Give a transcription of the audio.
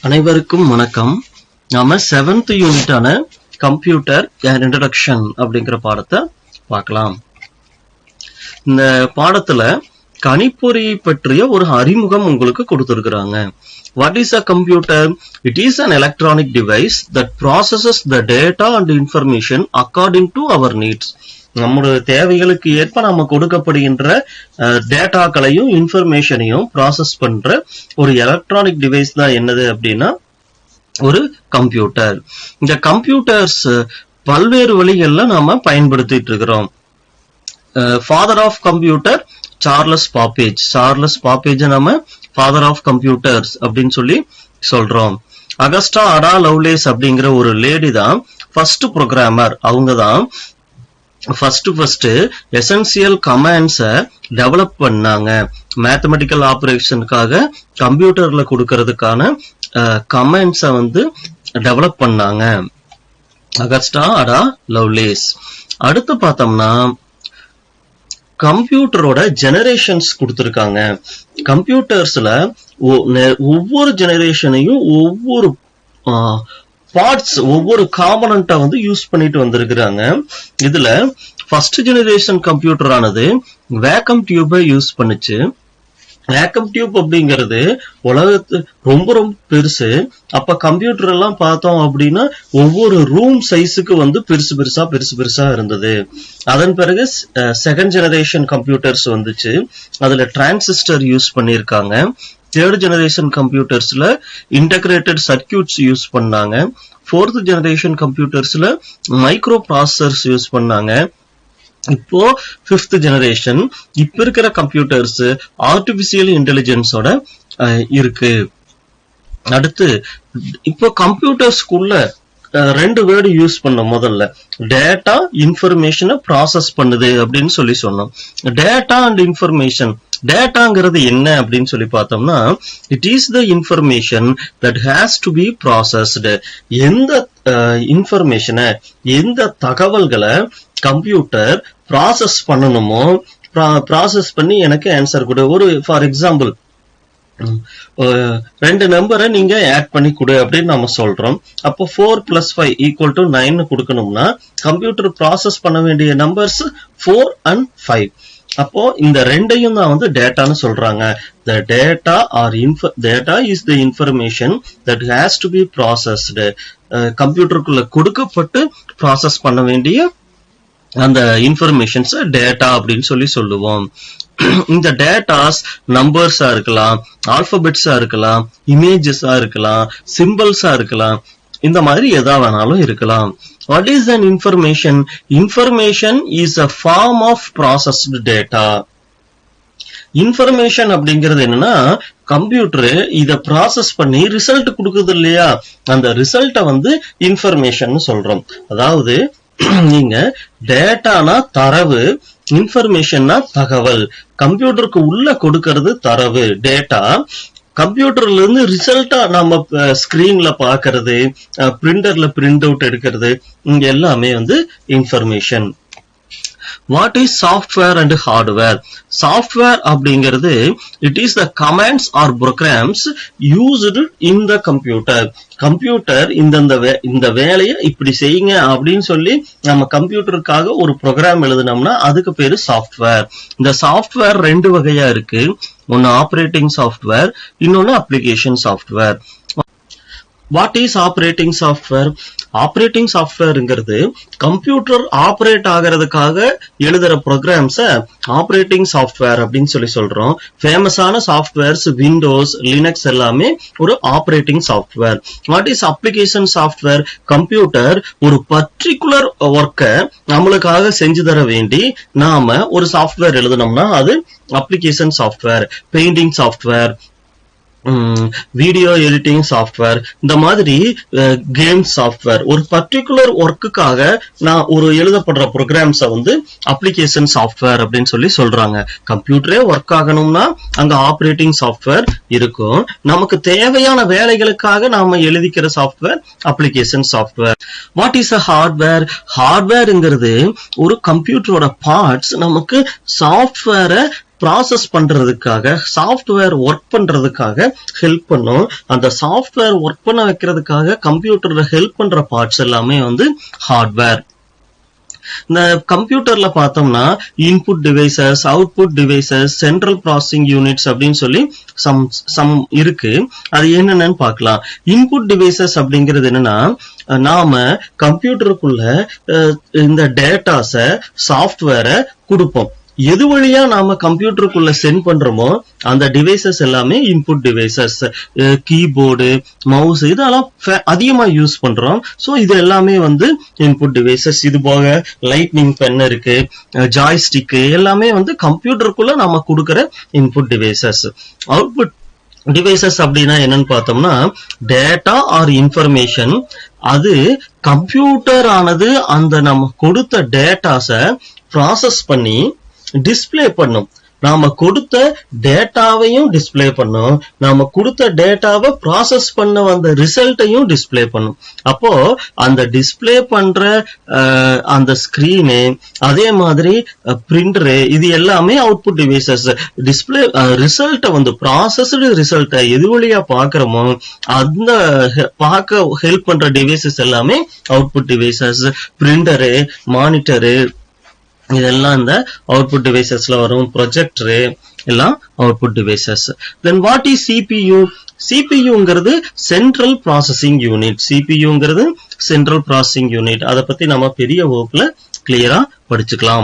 அனைவருக்கும் வணக்கம். நாம 7th யூனிட்டான கம்ப்யூட்டர் அண்ட் இன்ட்ரோடக்ஷன் அப்படிங்கிற பாடத்தை பார்க்கலாம். இந்த பாடத்துல கணிப்பொறி பற்றிய ஒரு அறிமுகம் உங்களுக்கு கொடுத்திருக்கிறாங்க. What is a computer? It is an electronic device that processes the data and information according to our needs. நம்முடைய தேவைகளுக்கு ஏற்ப நம்ம கொடுக்கப்படுகின்ற டேட்டாக்களையும் இன்ஃபர்மேஷனையும் ப்ராசஸ் பண்ற ஒரு எலக்ட்ரானிக் டிவைஸ் தான் என்னது அப்படின்னா ஒரு கம்ப்யூட்டர். இந்த கம்ப்யூட்டர்ஸ் பல்வேறு வழிகள்ல நாம பயன்படுத்திட்டு இருக்கிறோம். Father of computer Charles Babbage நம்ம ஃபாதர் ஆஃப் கம்ப்யூட்டர்ஸ் அப்படின்னு சொல்லி சொல்றோம். அகஸ்டா அடா லவ்லேஸ் அப்படிங்கிற ஒரு லேடி தான் ஃபர்ஸ்ட் ப்ரோக்ராமர். அவங்க தான் ஃபர்ஸ்ட் எசென்சியல் கமாண்ட்ஸை டெவலப் பண்ணாங்க. மேத்தமெட்டிக்கல் ஆபரேஷனுக்காக கம்ப்யூட்டர்ல கொடுக்கறதுக்கான கமாண்ட்ஸை டெவலப் பண்ணாங்க அகஸ்டா அடா லவ்லேஸ். அடுத்து பார்த்தோம்னா கம்ப்யூட்டரோட ஜெனரேஷன்ஸ் கொடுத்திருக்காங்க. கம்ப்யூட்டர்ஸ்ல ஒவ்வொரு ஜெனரேஷனையும் ஒவ்வொரு பார்ட்ஸ் ஒவ்வொரு காம்பனண்டா யூஸ் பண்ணிட்டு வந்திருக்கிறாங்க. இதுல ஃபர்ஸ்ட் ஜெனரேஷன் கம்ப்யூட்டர் ஆனது வேக்கம் டியூபை யூஸ் பண்ணுச்சு. வேக்கம் டியூப் அப்படிங்கிறது உலகத்து ரொம்ப ரொம்ப பெருசு. அப்ப கம்ப்யூட்டர் எல்லாம் பார்த்தோம் அப்படின்னா ஒவ்வொரு ரூம் சைஸுக்கு பெருசு பெருசா இருந்தது. அதன் பிறகு செகண்ட் ஜெனரேஷன் கம்ப்யூட்டர்ஸ் வந்துச்சு. அதுல டிரான்சிஸ்டர் யூஸ் பண்ணிருக்காங்க. தேர்ட் ஜெனரேஷன் கம்ப்யூட்டர்ஸ்ல இன்டகிரேட்டட் சர்க்கியூட்ஸ் யூஸ் பண்ணாங்க. ஃபோர்த் ஜெனரேஷன் கம்ப்யூட்டர்ஸ்ல மைக்ரோ ப்ராசஸர்ஸ் யூஸ் பண்ணாங்க. இப்போ ஃபிஃப்த் ஜெனரேஷன் இப்ப இருக்கிற கம்ப்யூட்டர்ஸ் ஆர்டிபிஷியல் இன்டெலிஜென்ஸோட இருக்கு. அடுத்து இப்போ கம்ப்யூட்டர்ஸ்குள்ள ரெண்டு வேர்டு யூஸ் பண்ணோம். முதல்ல டேட்டா இன்ஃபர்மேஷனை ப்ராசஸ் பண்ணுது அப்படின்னு சொல்லி சொன்னோம். டேட்டா அண்ட் இன்ஃபர்மேஷன், டேட்டாங்கிறது என்ன அப்படின்னு சொல்லி பார்த்தோம்னா it is the information that has to be processed. எந்த இன்ஃபர்மேஷனை எந்த தகவல்களை கம்ப்யூட்டர் ப்ராசஸ் பண்ணணுமோ ப்ராசஸ் பண்ணி எனக்கு ஆன்சர் கொடு. ஒரு ஃபார் எக்ஸாம்பிள் ரெண்டு நம்பரை நீங்க ஆட் பண்ணி கொடு அப்படின்னு நம்ம சொல்றோம். அப்போ 4 + 5 = 9 கொடுக்கணும்னா கம்ப்யூட்டர் ப்ராசஸ் பண்ண வேண்டிய நம்பர்ஸ் 4 and 5. அப்போ இந்த ரெண்டையும் தான் டேட்டான்னு சொல்றாங்க. The data is the information that has to be processed. கம்ப்யூட்டருக்குள்ள கொடுக்கப்பட்டு ப்ராசஸ் பண்ண வேண்டிய அந்த இன்ஃபர்மேஷன்ஸ் டேட்டா அப்படின்னு சொல்லி சொல்லுவோம். இந்த டேட்டாஸ் நம்பர்ஸா இருக்கலாம், ஆல்பபெட்ஸா இருக்கலாம், இமேஜஸா இருக்கலாம், சிம்பிள்ஸா இருக்கலாம், இந்த மாதிரி எதா வேணாலும் இருக்கலாம். What is an information? Information is a form of processed data. Information அப்படிங்கிறது என்னன்னா கம்ப்யூட்டர் இத ப்ராசஸ் பண்ணி ரிசல்ட் கொடுக்குது இல்லையா, அந்த ரிசல்ட்டை இன்ஃபர்மேஷன் சொல்றோம். அதாவது நீங்க டேட்டானா தரவு, இன்ஃபர்மேஷன்னா தகவல். கம்ப்யூட்டருக்கு உள்ள கொடுக்கிறது தரவு டேட்டா. கம்ப்யூட்டர்ல இருந்து ரிசல்ட்டா நம்ம ஸ்கிரீன்ல பாக்குறது, பிரிண்டர்ல பிரிண்ட் அவுட் எடுக்கிறது, இங்க எல்லாமே information. What is software and hardware? Software அப்படிங்கிறது it is the commands or programs used in the computer. Computer இந்த வேலையை இப்படி செய்யுங்க அப்படின்னு சொல்லி நம்ம கம்ப்யூட்டருக்காக ஒரு ப்ரோக்ராம் எழுதுனோம்னா அதுக்கு பேரு சாஃப்ட்வேர். இந்த சாஃப்ட்வேர் ரெண்டு வகையா இருக்கு. ஒன்னு ஆபரேட்டிங் சாஃப்ட்வேர், இன்னொன்னு application software. What is operating software? Operating சாஃப்ட்வேர்ங்கிறது கம்ப்யூட்டர் ஆபரேட் ஆகிறதுக்காக எழுதுற ப்ரோக்ராம்ஸ ஆபரேட்டிங் சாஃப்ட்வேர் அப்படின்னு சொல்லி சொல்றோம். ஃபேமஸான சாஃப்ட்வேர்ஸ் விண்டோஸ், லினக்ஸ் எல்லாமே ஒரு operating software. What is application software? Computer ஒரு பர்டிகுலர் ஒர்க்கை நம்மளுக்காக செஞ்சு தர வேண்டி நாம ஒரு சாஃப்ட்வேர் எழுதணும்னா அது application software. Painting software, video editing software, இந்த மாதிரி கேம் சாஃப்ட்வேர். ஒரு பர்டிகுலர் ஒர்க்குக்காக நான் ஒரு எழுதப்படுற ப்ரோக்ராம்ஸை அப்ளிகேஷன் சாஃப்ட்வேர் அப்படின்னு சொல்லி சொல்றாங்க. கம்ப்யூட்டரே ஒர்க் ஆகணும்னா அங்க ஆபரேட்டிங் சாஃப்ட்வேர் இருக்கும். நமக்கு தேவையான வேலைகளுக்காக நாம எழுதிக்கிற software application software. What is a hardware? ஹார்ட்வேர்ங்கிறது ஒரு கம்ப்யூட்டரோட பார்ட்ஸ் நமக்கு சாஃப்ட்வேரை ப்ராசஸ் பண்றதுக்காக சாஃப்ட்வேர் ஒர்க் பண்றதுக்காக ஹெல்ப் பண்ணும். அந்த சாஃப்ட்வேர் ஒர்க் பண்ண வைக்கிறதுக்காக கம்ப்யூட்டர்ல ஹெல்ப் பண்ற பார்ட்ஸ் எல்லாமே வந்து ஹார்ட்வேர். இந்த கம்ப்யூட்டர்ல பார்த்தோம்னா input devices, output devices, central processing units அப்படின்னு சொல்லி சம் இருக்கு. அது என்னென்னு பார்க்கலாம். இன்புட் டிவைசஸ் அப்படிங்கிறது என்னன்னா, நாம கம்ப்யூட்டருக்குள்ள இந்த டேட்டாஸ சாஃப்ட்வேரை கொடுப்போம். எது வழியா நாம கம்ப்யூட்டருக்குள்ள சென்ட் பண்றோமோ அந்த டிவைசஸ் எல்லாமே இன்புட் டிவைசஸ். கீபோர்டு, மவுஸ் இதெல்லாம் அதிகமா யூஸ் பண்றோம். சோ இது எல்லாமே வந்து இன்புட் டிவைசஸ். இது போக லைட்னிங் பென் இருக்கு, ஜாய்ஸ்டிக் எல்லாமே வந்து கம்ப்யூட்டருக்குள்ள நாம கொடுக்கிற இன்புட் டிவைசஸ். அவுட்புட் டிவைசஸ் அப்படின்னா என்னன்னு பார்த்தோம்னா, டேட்டா ஆர் இன்ஃபர்மேஷன். அது கம்ப்யூட்டர் ஆனது அந்த நம்ம கொடுத்த டேட்டாஸ ப்ராசஸ் பண்ணி டிஸ்பிளே பண்ணும். நாம கொடுத்த டேட்டாவையும் டிஸ்பிளே பண்ணும், நாம கொடுத்த டேட்டாவை ப்ராசஸ் பண்ண வந்த ரிசல்ட்டையும் டிஸ்பிளே பண்ணும். அப்போ அந்த டிஸ்பிளே பண்ற அந்த ஸ்கிரீனு, அதே மாதிரி பிரிண்டரு, இது எல்லாமே அவுட்புட் டிவைசஸ். டிஸ்பிளே ரிசல்ட்டை வந்து ப்ராசஸ்டு ரிசல்ட்டை எது வழியா பாக்குறோமோ அந்த பார்க்க ஹெல்ப் பண்ற டிவைசஸ் எல்லாமே அவுட்புட் டிவைசஸ். பிரிண்டரு, மானிட்டரு இதெல்லாம் இந்த அவுட்புட் டிவைசஸ்ல வரும். ப்ரொஜெக்டரு எல்லாம் output devices. Then what is CPU? CPUங்கிறது சென்ட்ரல் ப்ராசஸிங் யூனிட். CPUங்கிறது சென்ட்ரல் ப்ராசஸிங் யூனிட். அதை பத்தி நம்ம பெரிய வகுப்புல கிளியரா படிச்சுக்கலாம்.